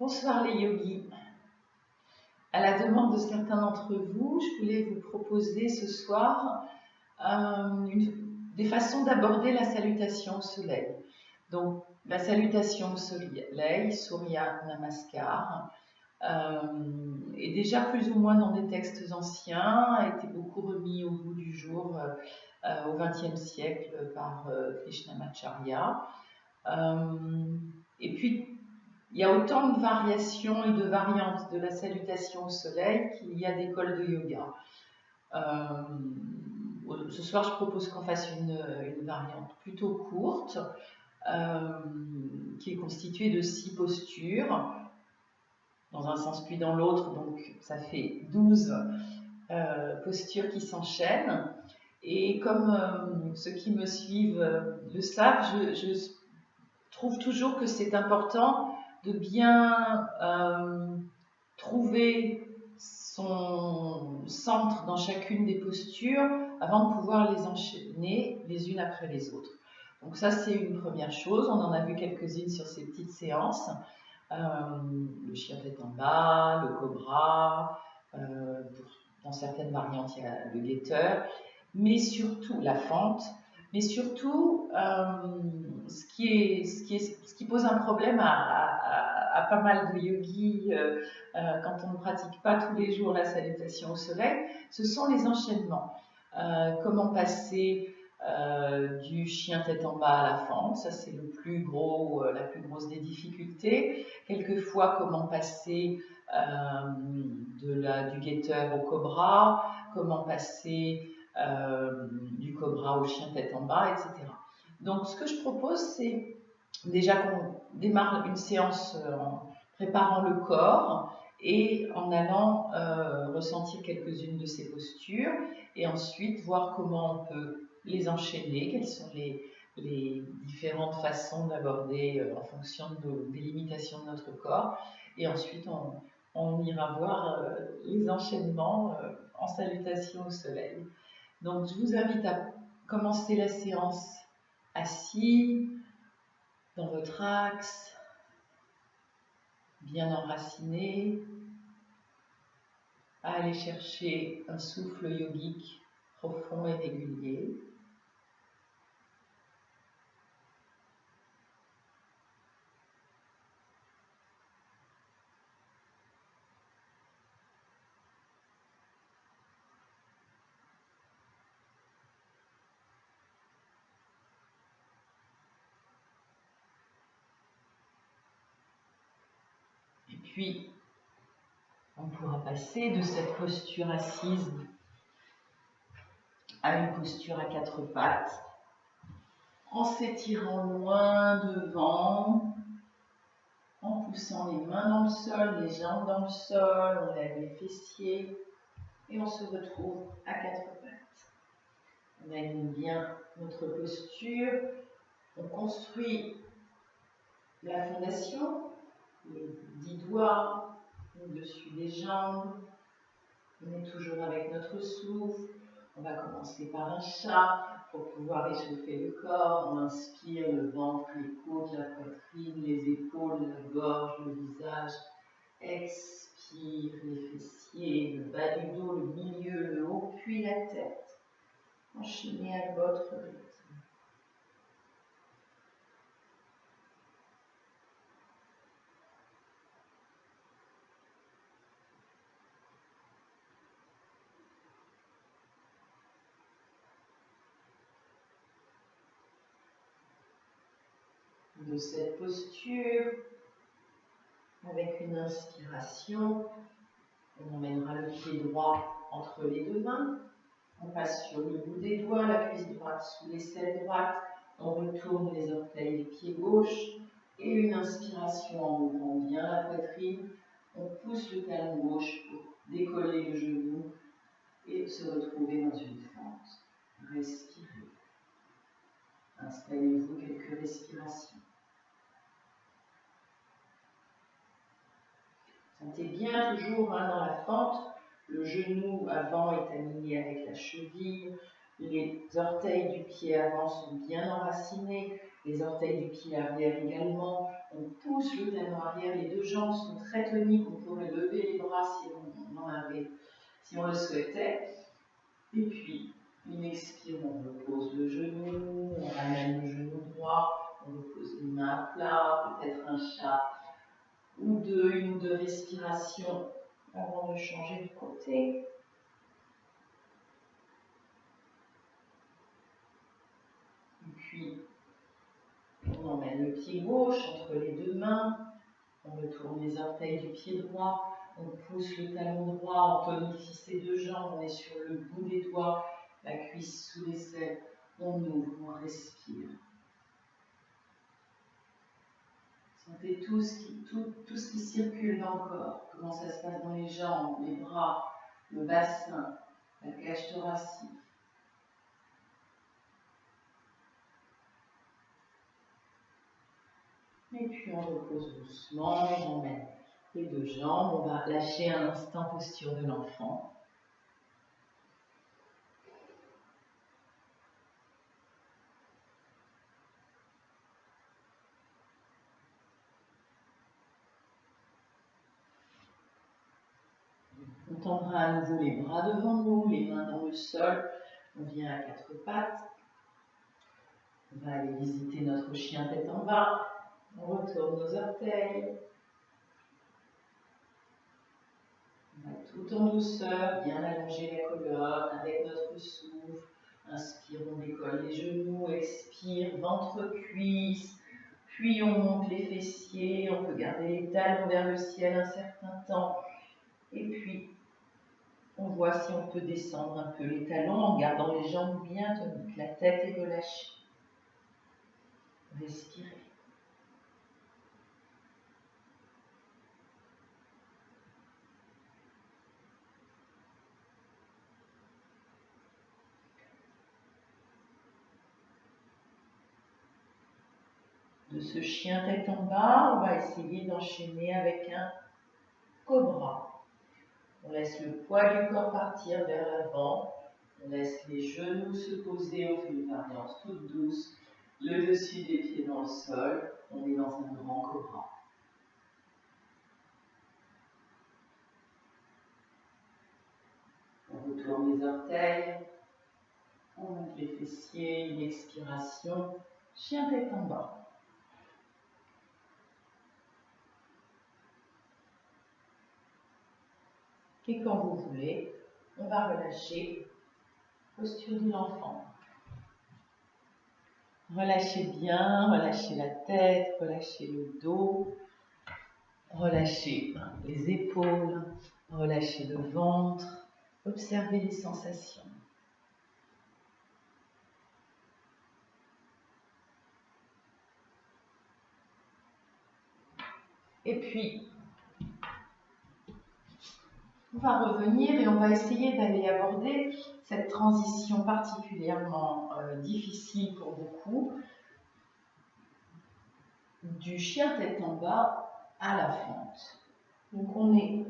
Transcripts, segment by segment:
Bonsoir les yogis. À la demande de certains d'entre vous, je voulais vous proposer ce soir des façons d'aborder la salutation au soleil. Donc, la salutation au soleil, Surya Namaskar, est déjà plus ou moins dans des textes anciens, a été beaucoup remis au goût du jour au XXe siècle par Krishnamacharya. Et puis, il y a autant de variations et de variantes de la salutation au soleil qu'il y a d'écoles de yoga. Ce soir, je propose qu'on fasse une variante plutôt courte, qui est constituée de 6 postures, dans un sens puis dans l'autre, donc ça fait 12 postures qui s'enchaînent. Et comme ceux qui me suivent le savent, je trouve toujours que c'est important de bien trouver son centre dans chacune des postures avant de pouvoir les enchaîner les unes après les autres. Donc ça, c'est une première chose. On en a vu quelques-unes sur ces petites séances. Le chien tête en bas, le cobra, dans certaines variantes, il y a le guetteur, mais surtout la fente. Mais surtout, ce qui pose un problème à pas mal de yogis quand on ne pratique pas tous les jours la salutation au soleil, ce sont les enchaînements. Comment passer du chien tête en bas à la fente, ça c'est la plus grosse des difficultés. Quelquefois, comment passer du guetteur au cobra, comment passer du cobra au chien tête en bas, etc. Donc ce que je propose, c'est déjà qu'on démarre une séance en préparant le corps et en allant ressentir quelques-unes de ces postures et ensuite voir comment on peut les enchaîner, quelles sont les différentes façons d'aborder en fonction des limitations de notre corps, et ensuite on ira voir les enchaînements en salutation au soleil. Donc je vous invite à commencer la séance assis, dans votre axe, bien enraciné, à aller chercher un souffle yogique profond et régulier. Et puis, on pourra passer de cette posture assise à une posture à 4 pattes, en s'étirant loin devant, en poussant les mains dans le sol, les jambes dans le sol, on lève les fessiers et on se retrouve à 4 pattes. On aligne bien notre posture, on construit la fondation, les 10 doigts au-dessus des jambes, on est toujours avec notre souffle. On va commencer par un chat pour pouvoir échauffer le corps. On inspire le ventre, les côtes, la poitrine, les épaules, la gorge, le visage. Expire les fessiers, le bas du dos, le milieu, le haut, puis la tête. Enchaînez à votre rythme. De cette posture, avec une inspiration, on emmènera le pied droit entre les deux mains. On passe sur le bout des doigts, la cuisse droite sous l'aisselle droite. On retourne les orteils des pieds gauche. Et une inspiration en ouvrant bien la poitrine. On pousse le talon gauche pour décoller le genou et se retrouver dans une fente. Respirez. Installez-vous quelques respirations. Sentez bien toujours dans la fente, le genou avant est aligné avec la cheville, Les orteils du pied avant sont bien enracinés, les orteils du pied arrière également. On pousse le talon arrière, les deux jambes sont très toniques, on pourrait lever les bras si on le souhaitait. Et puis, une expire, on repose le genou, on ramène le genou droit, on repose les mains à plat, peut-être un chat ou deux, une ou deux respirations avant de changer de côté. Et puis, on emmène le pied gauche entre les deux mains, on retourne les orteils du pied droit, on pousse le talon droit, on tonifie ses deux jambes, on est sur le bout des doigts, la cuisse sous l'aisselle, on ouvre, on respire. Sentez tout ce qui circule dans le corps, comment ça se passe dans les jambes, les bras, le bassin, la cage thoracique. Et puis on repose doucement, on emmène les deux jambes, on va lâcher un instant posture de l'enfant. On tendra à nouveau les bras devant nous, les mains dans le sol, on vient à quatre pattes. On va aller visiter notre chien tête en bas, on retourne nos orteils. On va tout en douceur, bien allonger la colonne avec notre souffle. Inspire, on décolle les genoux, expire, ventre, cuisse. Puis on monte les fessiers, on peut garder les talons vers le ciel un certain temps. Et puis, on voit si on peut descendre un peu les talons en gardant les jambes bien toniques. La tête est relâchée. Respirez. De ce chien tête en bas, on va essayer d'enchaîner avec un cobra. On laisse le poids du corps partir vers l'avant. On laisse les genoux se poser, on fait une variance toute douce. Le dessus des pieds dans le sol. On est dans un grand cobra. On retourne les orteils. On monte les fessiers, une expiration. Chien tête en bas. Et quand vous voulez, on va relâcher. Posture de l'enfant. Relâchez bien, relâchez la tête, relâchez le dos, relâchez les épaules, relâchez le ventre, observez les sensations. Et puis, on va revenir et on va essayer d'aller aborder cette transition particulièrement difficile pour beaucoup, du chien tête en bas à la fente. Donc on est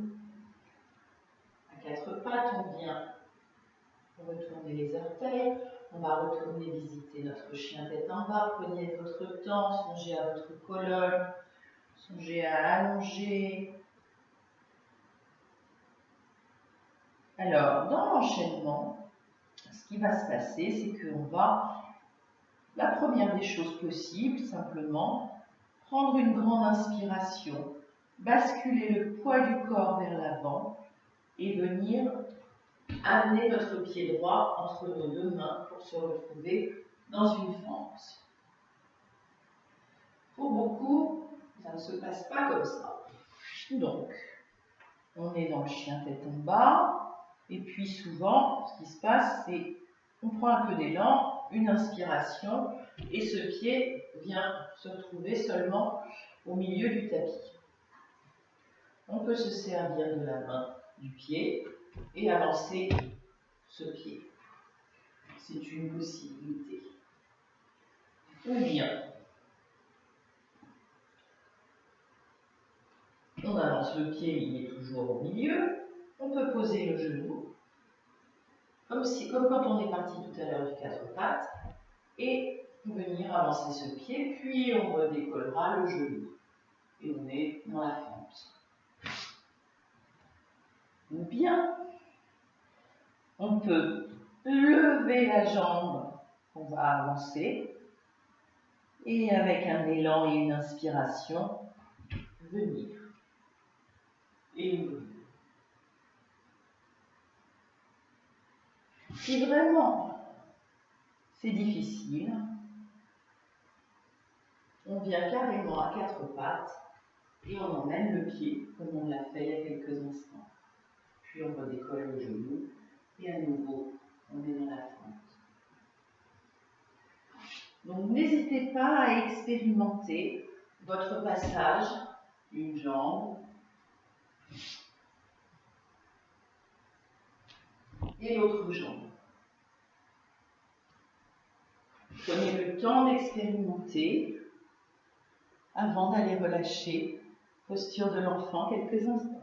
à quatre pattes, on vient retourner les orteils, on va retourner visiter notre chien tête en bas, prenez votre temps, songez à votre colonne, songez à allonger. Alors, dans l'enchaînement, ce qui va se passer, c'est qu'on va, la première des choses possibles, simplement, prendre une grande inspiration, basculer le poids du corps vers l'avant et venir amener notre pied droit entre nos deux mains pour se retrouver dans une fente. Pour beaucoup, ça ne se passe pas comme ça. Donc, on est dans le chien tête en bas, et puis souvent, ce qui se passe, c'est qu'on prend un peu d'élan, une inspiration, et ce pied vient se retrouver seulement au milieu du tapis. On peut se servir de la main du pied et avancer ce pied. C'est une possibilité. Ou bien, on avance le pied, il est toujours au milieu. On peut poser le genou. comme quand on est parti tout à l'heure du 4 pattes, et venir avancer ce pied, puis on redécollera le genou. Et on est dans la fente. Ou bien, on peut lever la jambe qu'on va avancer, et avec un élan et une inspiration, venir et ouvrir. Si vraiment c'est difficile, on vient carrément à 4 pattes et on emmène le pied, comme on l'a fait il y a quelques instants. Puis on redécolle le genou et à nouveau, on est dans la fente. Donc n'hésitez pas à expérimenter votre passage d'une jambe et l'autre jambe. Prenez le temps d'expérimenter avant d'aller relâcher posture de l'enfant quelques instants.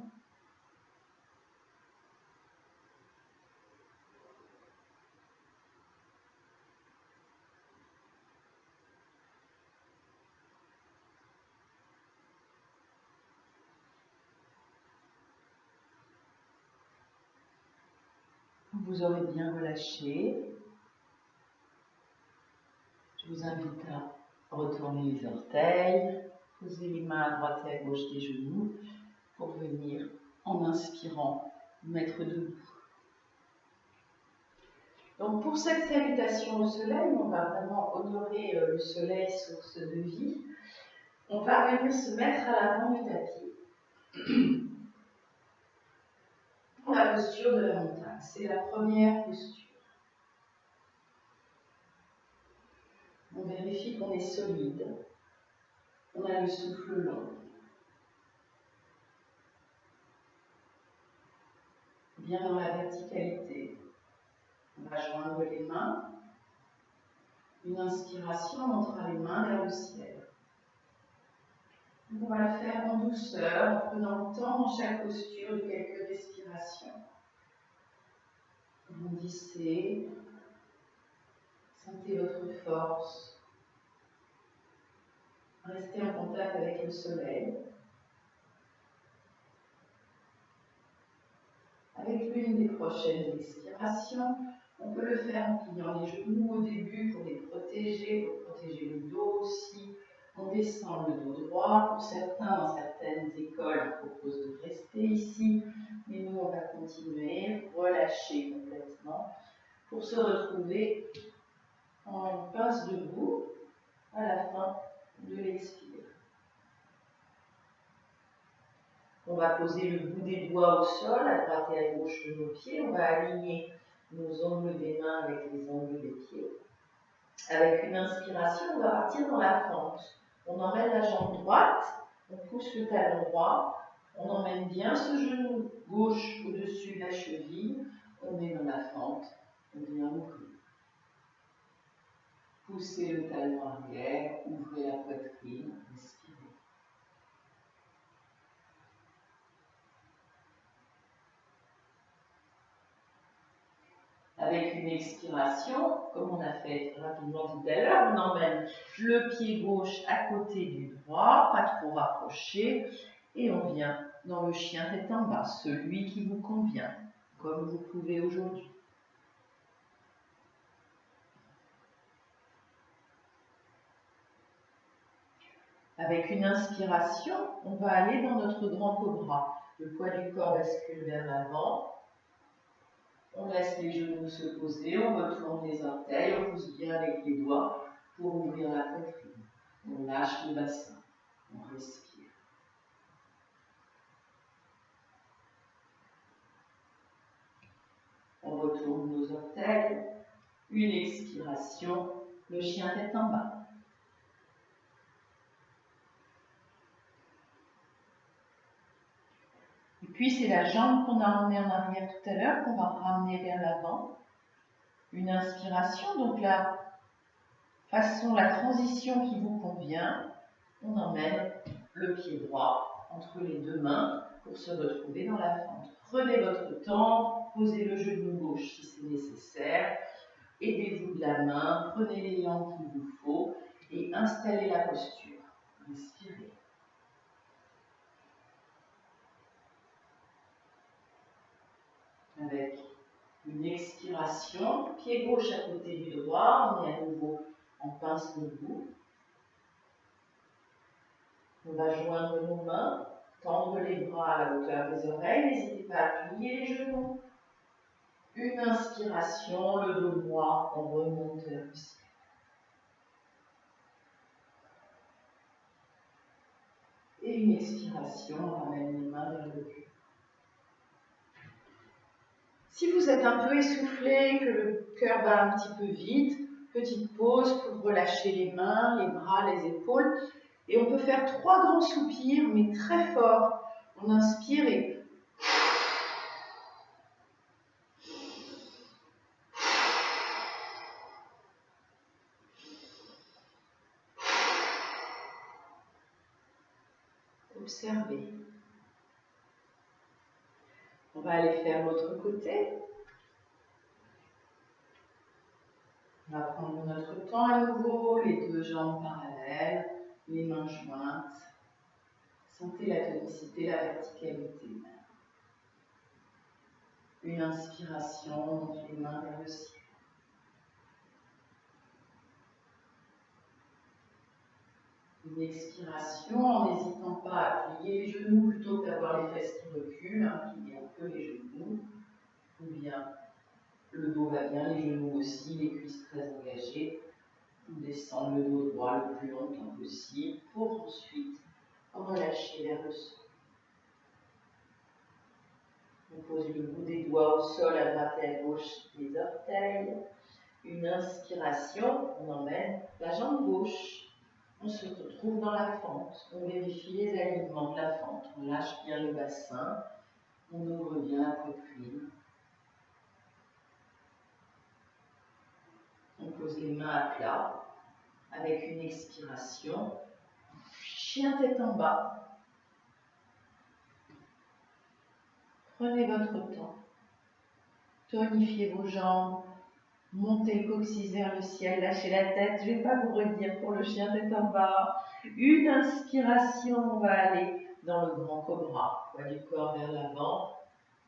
Vous aurez bien relâché. Je vous invite à retourner les orteils, poser les mains à droite et à gauche des genoux pour venir, en inspirant, mettre debout. Donc pour cette salutation au soleil, on va vraiment honorer le soleil, source de vie. On va venir se mettre à l'avant du tapis. Pour la posture de la montagne, c'est la première posture. On vérifie qu'on est solide. On a le souffle long. Bien dans la verticalité. On va joindre les mains. Une inspiration montrera les mains vers le ciel. On va le faire en douceur, en prenant le temps dans chaque posture de quelques respirations. Bondissez. Sentez votre force. Restez en contact avec le soleil. Avec l'une des prochaines expirations, on peut le faire en pliant les genoux au début pour les protéger, pour protéger le dos aussi. On descend le dos droit. Pour certains, dans certaines écoles, on propose de rester ici. Mais nous, on va continuer, relâcher complètement pour se retrouver en pince debout à la fin de l'expire. On va poser le bout des doigts au sol, à droite et à gauche de nos pieds. On va aligner nos ongles des mains avec les ongles des pieds. Avec une inspiration, on va partir dans la fente. On emmène la jambe droite, on pousse le talon droit, on emmène bien ce genou gauche au-dessus de la cheville, on est dans la fente, on vient ouvrir. Poussez le talon arrière, ouvrez la poitrine, respirez. Avec une expiration, comme on a fait rapidement tout à l'heure, on emmène le pied gauche à côté du droit, pas trop rapproché, et on vient dans le chien tête en bas, celui qui vous convient, comme vous pouvez aujourd'hui. Avec une inspiration, on va aller dans notre grand cobra. Le poids du corps bascule vers l'avant. On laisse les genoux se poser, on retourne les orteils, on pousse bien avec les doigts pour ouvrir la poitrine. On lâche le bassin, on respire. On retourne nos orteils, une expiration, le chien tête en bas. Et puis c'est la jambe qu'on a emmenée en arrière tout à l'heure qu'on va ramener vers l'avant. Une inspiration, donc la transition qui vous convient, on emmène le pied droit entre les deux mains pour se retrouver dans la fente. Prenez votre temps, Posez le genou gauche si c'est nécessaire. Aidez-vous de la main, prenez l'élan qu'il vous faut et installez la posture. Inspirez. Avec une expiration, pied gauche à côté du droit, on est à nouveau en pince debout. On va joindre nos mains, tendre les bras à la hauteur des oreilles, n'hésitez pas à plier les genoux. Une inspiration, le dos droit, on remonte vers le ciel. Et une expiration, on ramène les mains vers le cul. Si vous êtes un peu essoufflé, que le cœur bat un petit peu vite, petite pause pour relâcher les mains, les bras, les épaules. Et on peut faire 3 grands soupirs, mais très forts. On inspire et observez. On va aller faire l'autre côté. On va prendre notre temps à nouveau, les 2 jambes parallèles, les mains jointes. Sentez la tonicité, la verticalité. Une inspiration, on monte les mains vers le ciel. Une expiration en n'hésitant pas à plier les genoux plutôt qu'avoir les fesses qui reculent, plier un peu les genoux. Ou bien le dos va bien, les genoux aussi, les cuisses très engagées. On descend le dos droit le plus longtemps possible pour ensuite relâcher vers le sol. On pose le bout des doigts au sol à droite et à gauche des orteils. Une inspiration, on emmène la jambe gauche. On se retrouve dans la fente. On vérifie les alignements de la fente. On lâche bien le bassin. On ouvre bien la poitrine. On pose les mains à plat avec une expiration. Chien tête en bas. Prenez votre temps. Tonifiez vos jambes. Montez le coccyx vers le ciel. Lâchez la tête. Je ne vais pas vous redire pour le chien tête en bas. Une inspiration. On va aller dans le grand cobra. Poids du corps vers l'avant.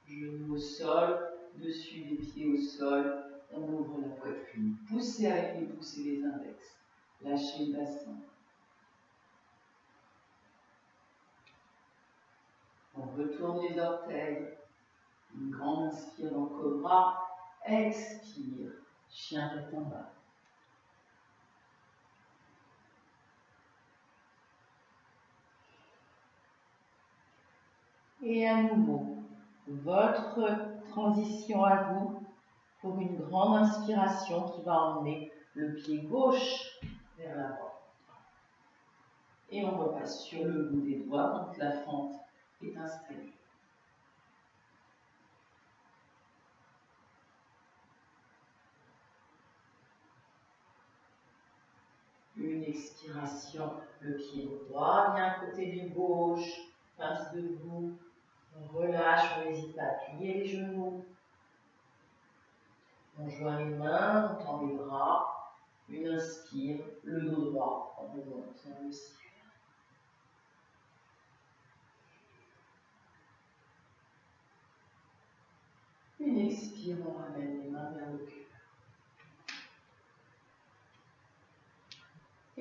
Genoux au sol. Dessus des pieds au sol. On ouvre la poitrine. Poussez avec les pouces et les index. Lâchez le bassin. On retourne les orteils. Une grande inspire dans le cobra. Expire. Chien tête en bas. Et à nouveau, votre transition à vous pour une grande inspiration qui va emmener le pied gauche vers l'avant. Et on repasse sur le bout des doigts quand la fente est installée. Une expiration, le pied droit vient à côté du gauche, pince debout, on relâche, on n'hésite pas à plier les genoux. On joint les mains, on tend les bras, une inspire, le dos droit, on remonte vers le ciel. Une expire, on ramène les mains vers le cœur.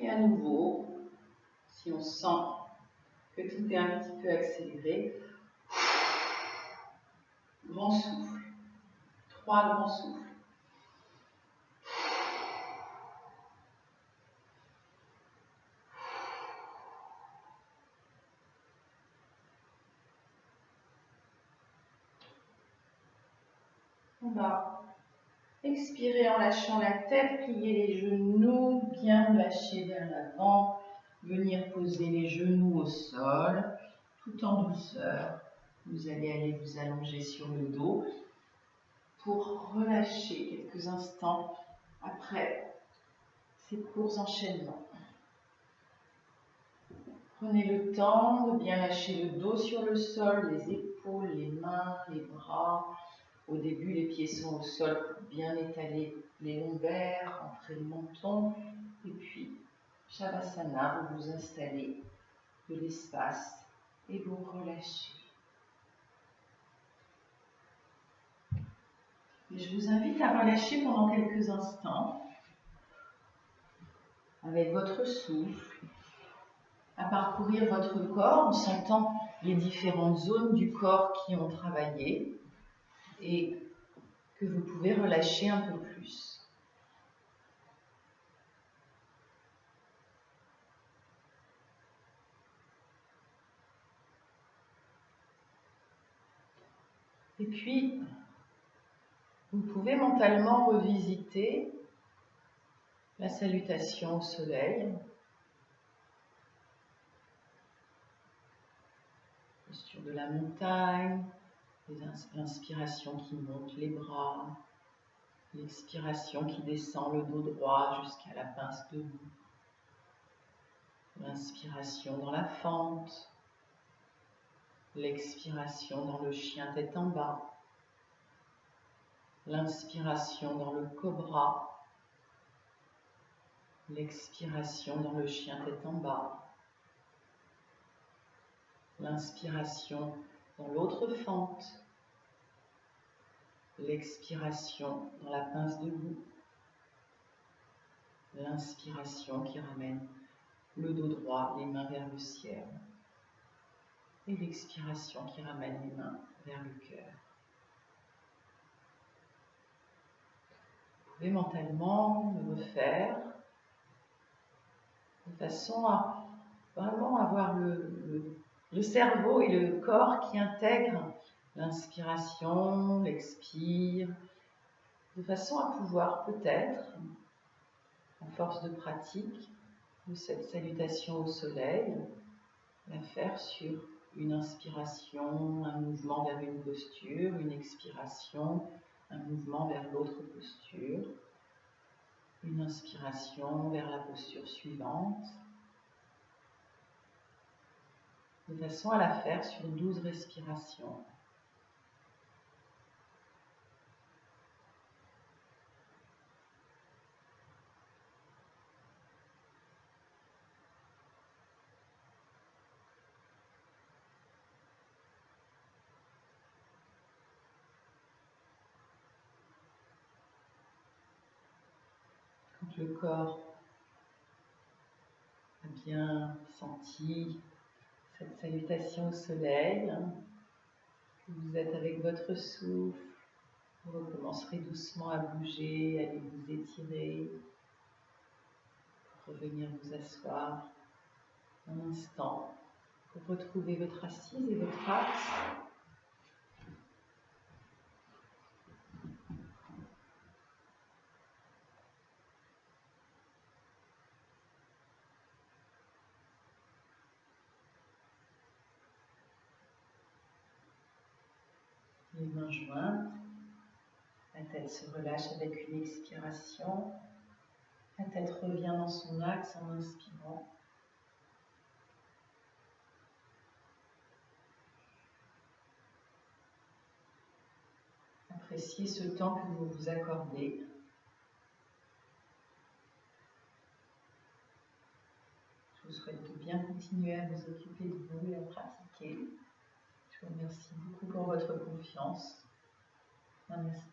Et à nouveau, si on sent que tout est un petit peu accéléré, grand souffle, 3 grands souffles. On va expirer en lâchant la tête, plier les genoux, bien lâcher vers l'avant, venir poser les genoux au sol, tout en douceur. Vous allez aller vous allonger sur le dos pour relâcher quelques instants après ces courts enchaînements. Prenez le temps de bien lâcher le dos sur le sol, les épaules, les mains, les bras. Au début, les pieds sont au sol pour bien étaler les lombaires, entrer le menton. Et puis, Shavasana, vous vous installez de l'espace et vous relâchez. Et je vous invite à relâcher pendant quelques instants avec votre souffle, à parcourir votre corps en sentant les différentes zones du corps qui ont travaillé et que vous pouvez relâcher un peu plus. Et puis, vous pouvez mentalement revisiter la salutation au soleil, posture de la montagne, l'inspiration qui monte les bras, l'expiration qui descend le dos droit jusqu'à la pince debout, l'inspiration dans la fente, l'expiration dans le chien tête en bas, l'inspiration dans le cobra, l'expiration dans le chien tête en bas, l'inspiration dans l'autre fente, l'expiration dans la pince debout, l'inspiration qui ramène le dos droit, les mains vers le ciel, et l'expiration qui ramène les mains vers le cœur. Vous pouvez mentalement le refaire de façon à vraiment avoir le cerveau et le corps qui intègrent l'inspiration, l'expire, de façon à pouvoir peut-être, à force de pratique de cette salutation au soleil, la faire sur une inspiration, un mouvement vers une posture, une expiration, un mouvement vers l'autre posture, une inspiration vers la posture suivante, de façon à la faire sur 12 respirations. Quand le corps a bien senti cette salutation au soleil, que vous êtes avec votre souffle, vous recommencerez doucement à bouger, à vous étirer, pour revenir vous asseoir un instant, pour retrouver votre assise et votre axe. Les mains jointes, la tête se relâche avec une expiration, la tête revient dans son axe en inspirant. Appréciez ce temps que vous vous accordez. Je vous souhaite de bien continuer à vous occuper de vous et à pratiquer. Je vous remercie beaucoup pour votre confiance. Namaste.